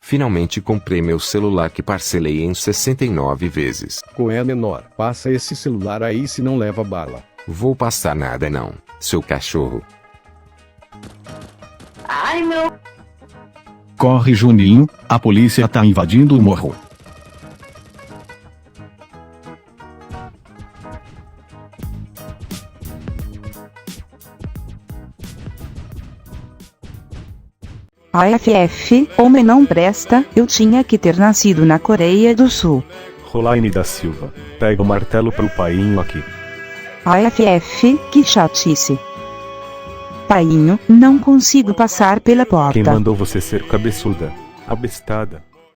Finalmente comprei meu celular que parcelei em 69 vezes. Qual é menor? Passa esse celular aí se não leva bala. Vou passar nada não, seu cachorro. Ai, meu... Corre, Juninho, a polícia tá invadindo o morro. AFF, homem não presta, eu tinha que ter nascido na Coreia do Sul. Rolaine da Silva, pega o martelo pro painho aqui. AFF, que chatice. Painho, não consigo passar pela porta. Quem mandou você ser cabeçuda? Abestada.